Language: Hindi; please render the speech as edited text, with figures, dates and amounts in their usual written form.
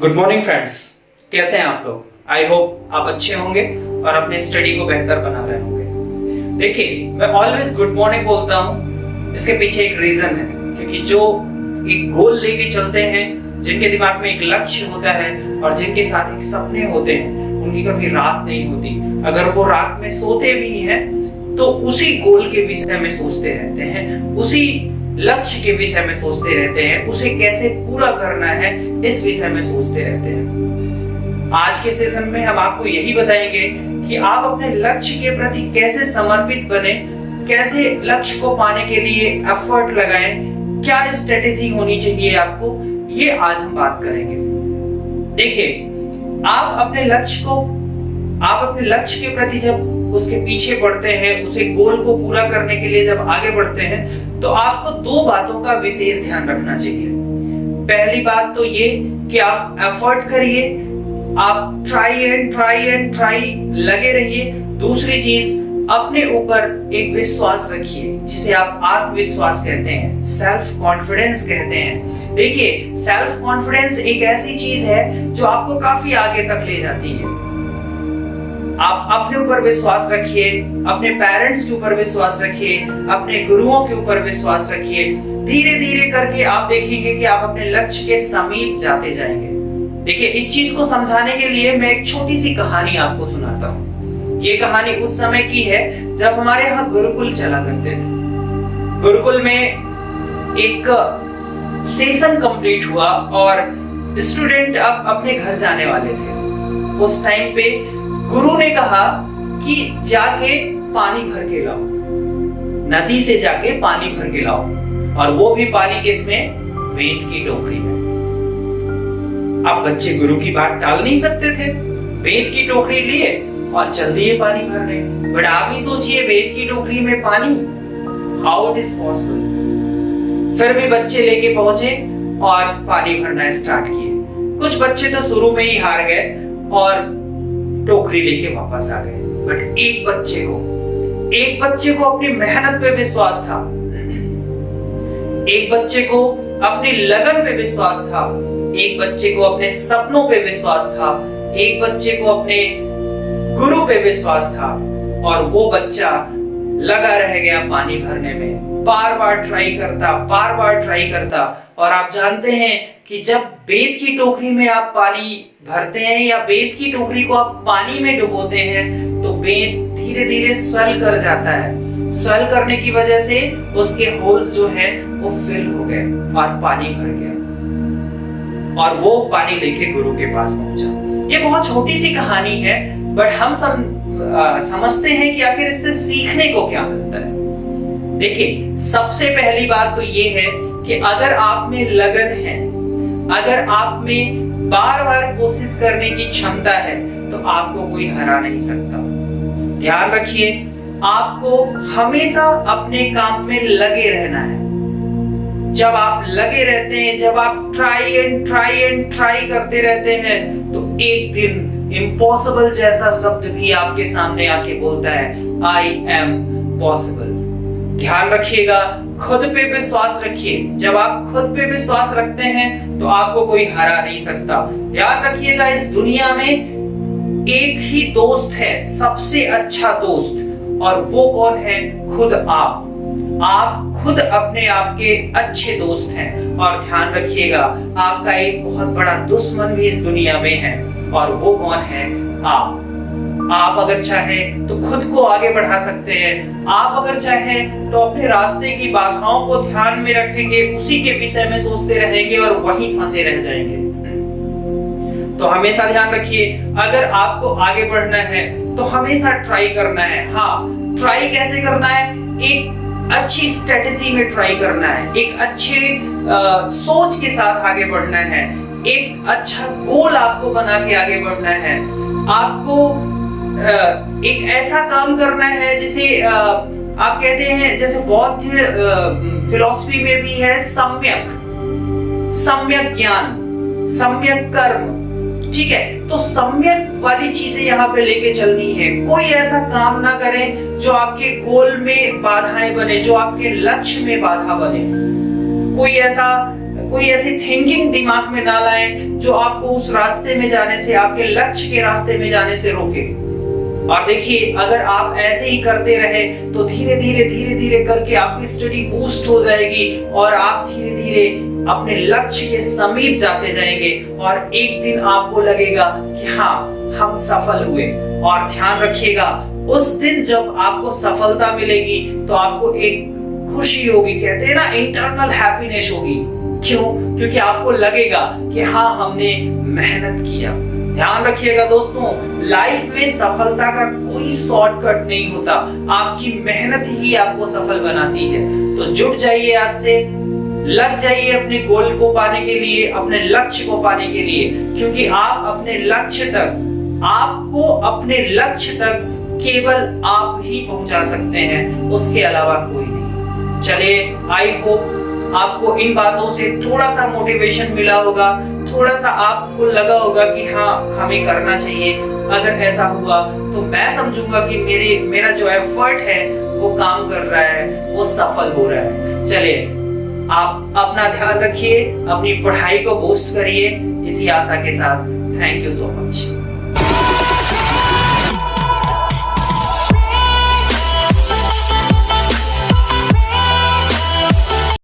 गुड मॉर्निंग फ्रेंड्स, कैसे हैं आप लोग। आई होप आप अच्छे होंगे और अपने स्टडी को बेहतर बना रहे होंगे। देखिए, मैं ऑलवेज गुड मॉर्निंग बोलता हूँ, इसके पीछे एक रीजन है, क्योंकि जो एक गोल लेके चलते हैं, जिनके दिमाग में एक लक्ष्य होता है और जिनके साथ एक सपने होते हैं, उनकी कभी रात नहीं होती। अगर वो रात में सोते भी हैं तो उसी गोल के विषय में सोचते रहते हैं, उसी लक्ष्य के विषय में सोचते रहते हैं, उसे कैसे पूरा करना है इस विषय में सोचते रहते हैं। आज के सेशन में हम आपको यही बताएंगे कि आप अपने लक्ष्य के प्रति कैसे समर्पित बने, कैसे लक्ष्य को पाने के लिए एफर्ट लगाएं, क्या स्ट्रेटेजी होनी चाहिए आपको, ये आज हम बात करेंगे। देखिए, आप अपने लक्ष्य के प्रति जब उसके पीछे बढ़ते हैं, उसे गोल को पूरा करने के लिए जब आगे बढ़ते हैं, तो आपको दो बातों का विशेष ध्यान रखना चाहिए। पहली बात तो ये कि आप एफर्ट करिए, आप ट्राई एंड ट्राई लगे रहिए। दूसरी चीज, अपने ऊपर एक विश्वास रखिए, जिसे आप आत्मविश्वास कहते हैं, सेल्फ कॉन्फिडेंस कहते हैं। देखिए, सेल्फ कॉन्फिडेंस एक ऐसी चीज है जो आपको काफी आगे तक ले जाती है। आप अपने ऊपर विश्वास रखिए, अपने पेरेंट्स के ऊपर विश्वास रखिए, अपने गुरुओं के ऊपर विश्वास रखिए। धीरे धीरे करके आप देखेंगे कि आप अपने लक्ष्य के समीप जाते जाएंगे। देखिए, इस चीज को समझाने के लिए मैं एक छोटी सी कहानी आपको सुनाता हूँ। ये कहानी उस समय की है जब हमारे यहाँ गुरुकुल चला करते थे। गुरुकुल में एक सेशन कंप्लीट हुआ और स्टूडेंट अब अपने घर जाने वाले थे। उस टाइम पे गुरु ने कहा कि जाके पानी भर के लाओ, नदी से जाके पानी भर के लाओ, और वो भी पानी किसमें? वेद की टोकरी में। अब बच्चे गुरु की बात टाल नहीं सकते थे, वेद की टोकरी लिए और चल दिए पानी भरने। बट आप ही सोचिए, वेद की टोकरी में पानी, हाउ इट इज पॉसिबल। फिर भी बच्चे लेके पहुंचे और पानी भरना स्टार्ट किए। कुछ बच्चे तो शुरू में ही हार गए और टोकरी लेके वापस आ गए। बट एक बच्चे को अपनी मेहनत पे विश्वास था, एक बच्चे को अपनी लगन पे विश्वास था, एक बच्चे को अपने सपनों पे विश्वास था, एक बच्चे को अपने गुरु पे विश्वास था, और वो बच्चा लगा रह गया पानी भरने में। बार बार ट्राई करता। और आप जानते हैं कि जब बेत की टोकरी में आप पानी भरते हैं या बेत की टोकरी को आप पानी में डुबोते हैं, तो बेत धीरे धीरे स्वेल कर जाता है। स्वेल करने की वजह से उसके होल्स जो हैं वो फिल हो गए और पानी भर गया, और वो पानी लेके गुरु के पास पहुंचा। ये बहुत छोटी सी कहानी है, बट हम सब समझते हैं कि आखिर इससे सीखने को क्या मिलता है। देखिए, सबसे पहली बात तो ये है कि अगर आप में लगन है, अगर आप में बार बार कोशिश करने की क्षमता है, तो आपको कोई हरा नहीं सकता। ध्यान रखिए, आपको हमेशा अपने काम में लगे रहना है। जब आप लगे रहते हैं, जब आप ट्राई एंड ट्राई करते रहते हैं, तो एक दिन इम्पॉसिबल जैसा शब्द भी आपके सामने आके बोलता है, आई एम पॉसिबल। ध्यान रखिएगा, खुद पे विश्वास रखिए। जब आप खुद पे विश्वास रखते हैं तो आपको कोई हरा नहीं सकता। ध्यान रखिएगा, इस दुनिया में एक ही दोस्त है, सबसे अच्छा दोस्त, और वो कौन है? खुद आप खुद अपने आप के अच्छे दोस्त हैं। और ध्यान रखिएगा, आपका एक बहुत बड़ा दुश्मन भी इस दुनिया में है, और वो कौन है? आप अगर चाहें तो खुद को आगे बढ़ा सकते हैं। आप अगर चाहें तो अपने रास्ते की बाधाओं को ध्यान में रखेंगे, उसी के विषय में सोचते रहेंगे और वहीं फंसे रह जाएंगे। तो हमेशा ध्यान रखिए, अगर आपको आगे बढ़ना है तो हमेशा ट्राई करना है। हाँ, ट्राई कैसे करना है? एक अच्छी स्ट्रेटेजी में ट्राई करना है, एक अच्छे सोच के साथ आगे बढ़ना है, एक अच्छा गोल आपको बना के आगे बढ़ना है। आपको एक ऐसा काम करना है जिसे आप कहते हैं, जैसे बौद्ध फिलॉसफी में भी है, सम्यक ज्ञान, सम्यक कर्म। ठीक है, तो सम्यक वाली चीजें यहाँ पे लेके चलनी है। कोई ऐसा काम ना करें जो आपके गोल में बाधाएं बने, जो आपके लक्ष्य में बाधा बने। कोई ऐसी थिंकिंग दिमाग में ना लाएं जो आपको उस रास्ते में जाने से, आपके लक्ष्य के रास्ते में जाने से रोके। और देखिए, अगर आप ऐसे ही करते रहे तो धीरे धीरे करके आपकी स्टडी बूस्ट हो जाएगी और आप धीरे धीरे अपने लक्ष्य के समीप जाते जाएंगे और एक दिन आपको लगेगा कि हाँ, हम सफल हुए। और ध्यान रखिएगा, उस दिन जब आपको सफलता मिलेगी तो आपको एक खुशी होगी, कहते हैं ना, इंटरनल हैप्पीनेस होगी। क्यों? क्योंकि आपको लगेगा कि हाँ, हमने मेहनत किया। ध्यान रखिएगा दोस्तों, लाइफ में सफलता का कोई शॉर्टकट नहीं होता, आपकी मेहनत ही आपको सफल बनाती है। तो जुट जाइए, आज से लग जाइए अपने गोल को पाने के लिए, अपने लक्ष्य को पाने के लिए, क्योंकि आप अपने लक्ष्य तक, आपको अपने लक्ष्य तक केवल आप ही पहुंचा सकते हैं, उसके अलावा कोई नहीं। चलिए, आई होप आपको इन बातों से थोड़ा सा मोटिवेशन मिला होगा, थोड़ा सा आपको लगा होगा कि हाँ, हमें करना चाहिए। अगर ऐसा हुआ तो मैं समझूंगा कि मेरा जो एफर्ट है वो काम कर रहा है, वो सफल हो रहा है। चलिए, आप अपना ध्यान रखिए, अपनी पढ़ाई को बूस्ट करिए, इसी आशा के साथ थैंक यू सो मच।